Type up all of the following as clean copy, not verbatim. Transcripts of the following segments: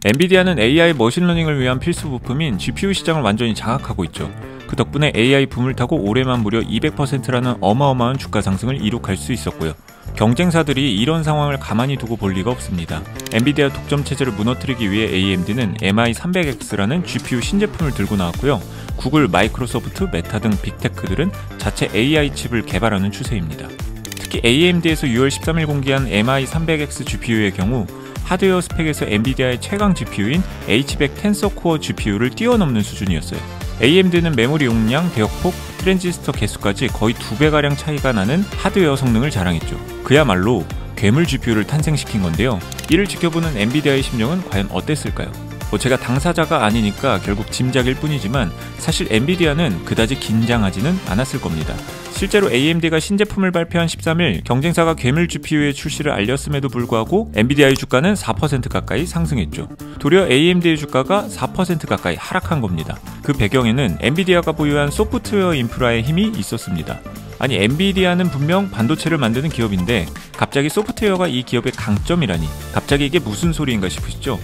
엔비디아는 AI 머신러닝을 위한 필수 부품인 GPU 시장을 완전히 장악하고 있죠. 그 덕분에 AI 붐을 타고 올해만 무려 200%라는 어마어마한 주가 상승을 이룩할 수 있었고요. 경쟁사들이 이런 상황을 가만히 두고 볼 리가 없습니다. 엔비디아 독점 체제를 무너뜨리기 위해 AMD는 MI300X라는 GPU 신제품을 들고 나왔고요. 구글, 마이크로소프트, 메타 등 빅테크들은 자체 AI 칩을 개발하는 추세입니다. 특히 AMD에서 6월 13일 공개한 MI300X GPU의 경우 하드웨어 스펙에서 엔비디아의 최강 GPU인 H100 텐서 코어 GPU를 뛰어넘는 수준이었어요. AMD는 메모리 용량, 대역폭, 트랜지스터 개수까지 거의 2배가량 차이가 나는 하드웨어 성능을 자랑했죠. 그야말로 괴물 GPU를 탄생시킨 건데요. 이를 지켜보는 엔비디아의 심정은 과연 어땠을까요? 제가 당사자가 아니니까 결국 짐작일 뿐이지만 사실 엔비디아는 그다지 긴장하지는 않았을 겁니다. 실제로 AMD가 신제품을 발표한 13일 경쟁사가 괴물 GPU의 출시를 알렸음에도 불구하고 엔비디아의 주가는 4% 가까이 상승했죠. 도리어 AMD의 주가가 4% 가까이 하락한 겁니다. 그 배경에는 엔비디아가 보유한 소프트웨어 인프라의 힘이 있었습니다. 아니, 엔비디아는 분명 반도체를 만드는 기업인데 갑자기 소프트웨어가 이 기업의 강점이라니, 갑자기 이게 무슨 소리인가 싶으시죠?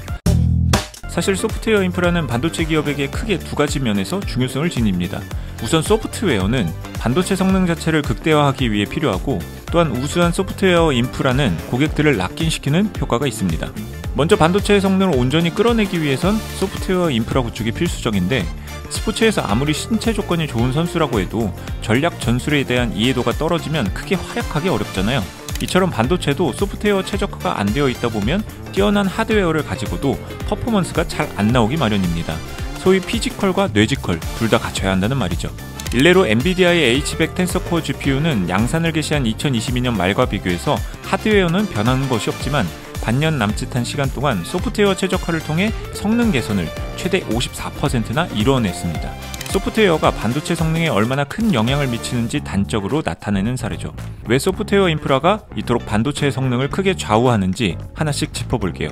사실 소프트웨어 인프라는 반도체 기업에게 크게 두 가지 면에서 중요성을 지닙니다. 우선 소프트웨어는 반도체 성능 자체를 극대화하기 위해 필요하고, 또한 우수한 소프트웨어 인프라는 고객들을 락인시키는 효과가 있습니다. 먼저 반도체의 성능을 온전히 끌어내기 위해선 소프트웨어 인프라 구축이 필수적인데, 스포츠에서 아무리 신체 조건이 좋은 선수라고 해도 전략 전술에 대한 이해도가 떨어지면 크게 활약하기 어렵잖아요. 이처럼 반도체도 소프트웨어 최적화가 안 되어 있다 보면 뛰어난 하드웨어를 가지고도 퍼포먼스가 잘 안 나오기 마련입니다. 소위 피지컬과 뇌지컬 둘 다 갖춰야 한다는 말이죠. 일례로 엔비디아의 H100 텐서 코어 GPU는 양산을 개시한 2022년 말과 비교해서 하드웨어는 변한 것이 없지만 반년 남짓한 시간 동안 소프트웨어 최적화를 통해 성능 개선을 최대 54%나 이뤄냈습니다. 소프트웨어가 반도체 성능에 얼마나 큰 영향을 미치는지 단적으로 나타내는 사례죠. 왜 소프트웨어 인프라가 이토록 반도체의 성능을 크게 좌우하는지 하나씩 짚어볼게요.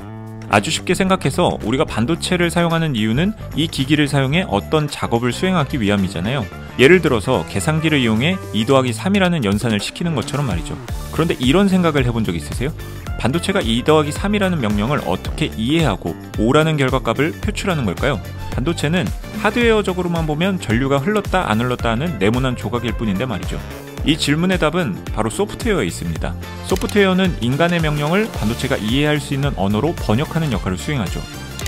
아주 쉽게 생각해서 우리가 반도체를 사용하는 이유는 이 기기를 사용해 어떤 작업을 수행하기 위함이잖아요. 예를 들어서 계산기를 이용해 2-3이라는 연산을 시키는 것처럼 말이죠. 그런데 이런 생각을 해본 적 있으세요? 반도체가 2-3이라는 명령을 어떻게 이해하고 5라는 결과값을 표출하는 걸까요? 반도체는 하드웨어적으로만 보면 전류가 흘렀다 안 흘렀다 하는 네모난 조각일 뿐인데 말이죠. 이 질문의 답은 바로 소프트웨어에 있습니다. 소프트웨어는 인간의 명령을 반도체가 이해할 수 있는 언어로 번역하는 역할을 수행하죠.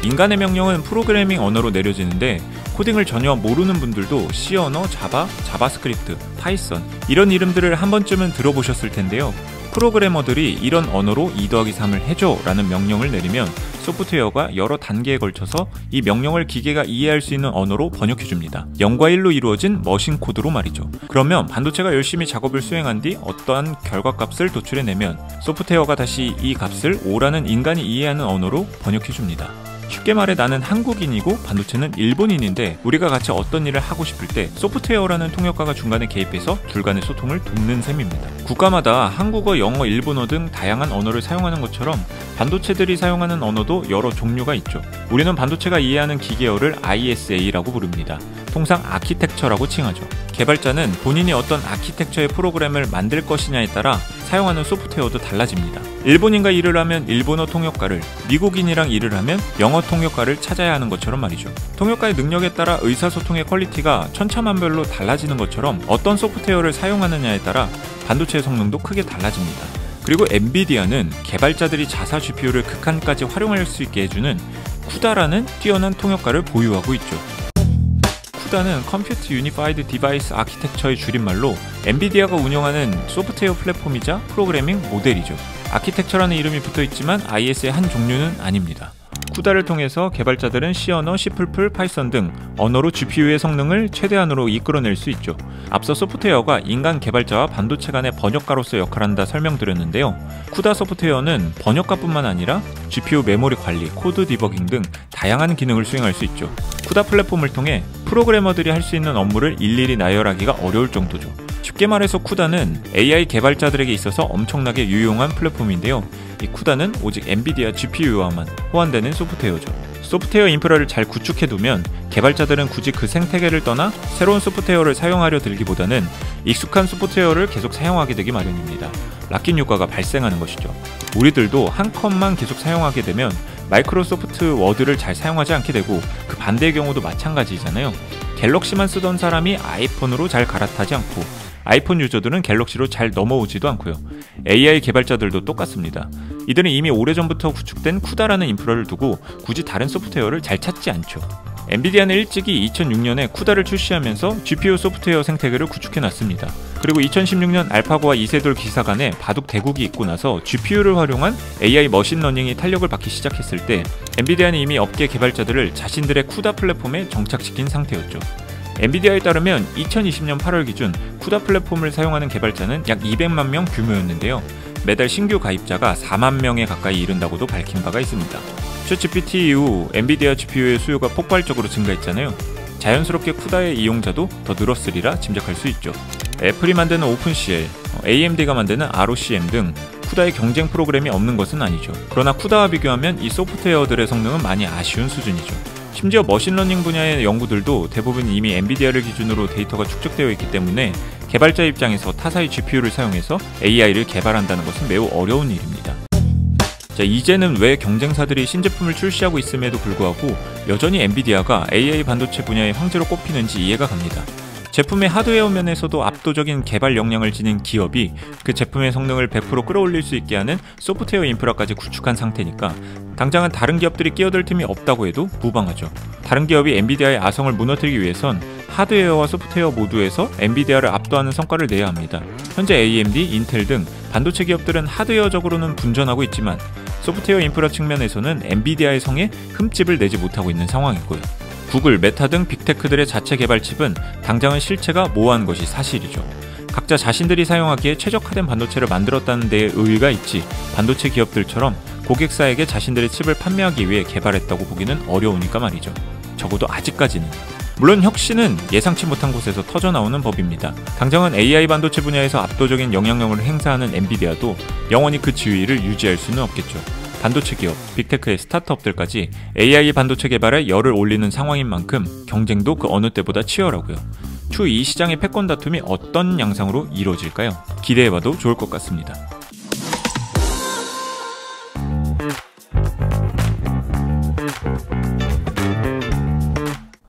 인간의 명령은 프로그래밍 언어로 내려지는데 코딩을 전혀 모르는 분들도 C 언어, 자바, 자바스크립트, 파이썬 이런 이름들을 한 번쯤은 들어보셨을 텐데요. 프로그래머들이 이런 언어로 2-3을 해줘 라는 명령을 내리면 소프트웨어가 여러 단계에 걸쳐서 이 명령을 기계가 이해할 수 있는 언어로 번역해줍니다. 0과 1로 이루어진 머신 코드로 말이죠. 그러면 반도체가 열심히 작업을 수행한 뒤 어떠한 결과값을 도출해내면 소프트웨어가 다시 이 값을 5라는 인간이 이해하는 언어로 번역해줍니다. 쉽게 말해 나는 한국인이고 반도체는 일본인인데 우리가 같이 어떤 일을 하고 싶을 때 소프트웨어라는 통역가가 중간에 개입해서 둘 간의 소통을 돕는 셈입니다. 국가마다 한국어, 영어, 일본어 등 다양한 언어를 사용하는 것처럼 반도체들이 사용하는 언어도 여러 종류가 있죠. 우리는 반도체가 이해하는 기계어를 ISA라고 부릅니다. 통상 아키텍처라고 칭하죠. 개발자는 본인이 어떤 아키텍처의 프로그램을 만들 것이냐에 따라 사용하는 소프트웨어도 달라집니다. 일본인과 일을 하면 일본어 통역가를, 미국인이랑 일을 하면 영어 통역가를 찾아야 하는 것처럼 말이죠. 통역가의 능력에 따라 의사소통의 퀄리티가 천차만별로 달라지는 것처럼 어떤 소프트웨어를 사용하느냐에 따라 반도체의 성능도 크게 달라집니다. 그리고 엔비디아는 개발자들이 자사 GPU를 극한까지 활용할 수 있게 해주는 쿠다라는 뛰어난 통역가를 보유하고 있죠. 쿠다는 컴퓨트 유니파이드 디바이스 아키텍처의 줄임말로 엔비디아가 운영하는 소프트웨어 플랫폼이자 프로그래밍 모델이죠. 아키텍처라는 이름이 붙어있지만 IS의 한 종류는 아닙니다. 쿠다를 통해서 개발자들은 C 언어, C++, 파이썬 등 언어로 GPU의 성능을 최대한으로 이끌어낼 수 있죠. 앞서 소프트웨어가 인간 개발자와 반도체 간의 번역가로서 역할한다 설명드렸는데요. 쿠다 소프트웨어는 번역가뿐만 아니라 GPU 메모리 관리, 코드 디버깅 등 다양한 기능을 수행할 수 있죠. 쿠다 플랫폼을 통해 프로그래머들이 할 수 있는 업무를 일일이 나열하기가 어려울 정도죠. 쉽게 말해서 쿠다는 AI 개발자들에게 있어서 엄청나게 유용한 플랫폼인데요. 이 쿠다는 오직 엔비디아 GPU와만 호환되는 소프트웨어죠. 소프트웨어 인프라를 잘 구축해두면 개발자들은 굳이 그 생태계를 떠나 새로운 소프트웨어를 사용하려 들기보다는 익숙한 소프트웨어를 계속 사용하게 되기 마련입니다. 락인 효과가 발생하는 것이죠. 우리들도 한 컷만 계속 사용하게 되면 마이크로소프트 워드를 잘 사용하지 않게 되고 그 반대의 경우도 마찬가지잖아요. 갤럭시만 쓰던 사람이 아이폰으로 잘 갈아타지 않고 아이폰 유저들은 갤럭시로 잘 넘어오지도 않고요. AI 개발자들도 똑같습니다. 이들은 이미 오래전부터 구축된 쿠다라는 인프라를 두고 굳이 다른 소프트웨어를 잘 찾지 않죠. 엔비디아는 일찍이 2006년에 쿠다를 출시하면서 GPU 소프트웨어 생태계를 구축해놨습니다. 그리고 2016년 알파고와 이세돌 기사 간에 바둑 대국이 있고 나서 GPU를 활용한 AI 머신러닝이 탄력을 받기 시작했을 때 엔비디아는 이미 업계 개발자들을 자신들의 쿠다 플랫폼에 정착시킨 상태였죠. 엔비디아에 따르면 2020년 8월 기준 쿠다 플랫폼을 사용하는 개발자는 약 200만 명 규모였는데요. 매달 신규 가입자가 4만 명에 가까이 이른다고도 밝힌 바가 있습니다. 챗GPT 이후 엔비디아 GPU의 수요가 폭발적으로 증가했잖아요. 자연스럽게 쿠다의 이용자도 더 늘었으리라 짐작할 수 있죠. 애플이 만드는 오픈CL, AMD가 만드는 ROCm 등 쿠다의 경쟁 프로그램이 없는 것은 아니죠. 그러나 쿠다와 비교하면 이 소프트웨어들의 성능은 많이 아쉬운 수준이죠. 심지어 머신러닝 분야의 연구들도 대부분 이미 엔비디아를 기준으로 데이터가 축적되어 있기 때문에 개발자 입장에서 타사의 GPU를 사용해서 AI를 개발한다는 것은 매우 어려운 일입니다. 자, 이제는 왜 경쟁사들이 신제품을 출시하고 있음에도 불구하고 여전히 엔비디아가 AI 반도체 분야의 황제로 꼽히는지 이해가 갑니다. 제품의 하드웨어 면에서도 압도적인 개발 역량을 지닌 기업이 그 제품의 성능을 100% 끌어올릴 수 있게 하는 소프트웨어 인프라까지 구축한 상태니까 당장은 다른 기업들이 끼어들 틈이 없다고 해도 무방하죠. 다른 기업이 엔비디아의 아성을 무너뜨리기 위해선 하드웨어와 소프트웨어 모두에서 엔비디아를 압도하는 성과를 내야 합니다. 현재 AMD, 인텔 등 반도체 기업들은 하드웨어적으로는 분전하고 있지만 소프트웨어 인프라 측면에서는 엔비디아의 성에 흠집을 내지 못하고 있는 상황이고요. 구글, 메타 등 빅테크들의 자체 개발 칩은 당장은 실체가 모호한 것이 사실이죠. 각자 자신들이 사용하기에 최적화된 반도체를 만들었다는 데에 의의가 있지 반도체 기업들처럼 고객사에게 자신들의 칩을 판매하기 위해 개발했다고 보기는 어려우니까 말이죠. 적어도 아직까지는. 물론 혁신은 예상치 못한 곳에서 터져나오는 법입니다. 당장은 AI 반도체 분야에서 압도적인 영향력을 행사하는 엔비디아도 영원히 그 지위를 유지할 수는 없겠죠. 반도체 기업, 빅테크의 스타트업들까지 AI 반도체 개발에 열을 올리는 상황인 만큼 경쟁도 그 어느 때보다 치열하고요. 추후 이 시장의 패권 다툼이 어떤 양상으로 이루어질까요? 기대해봐도 좋을 것 같습니다.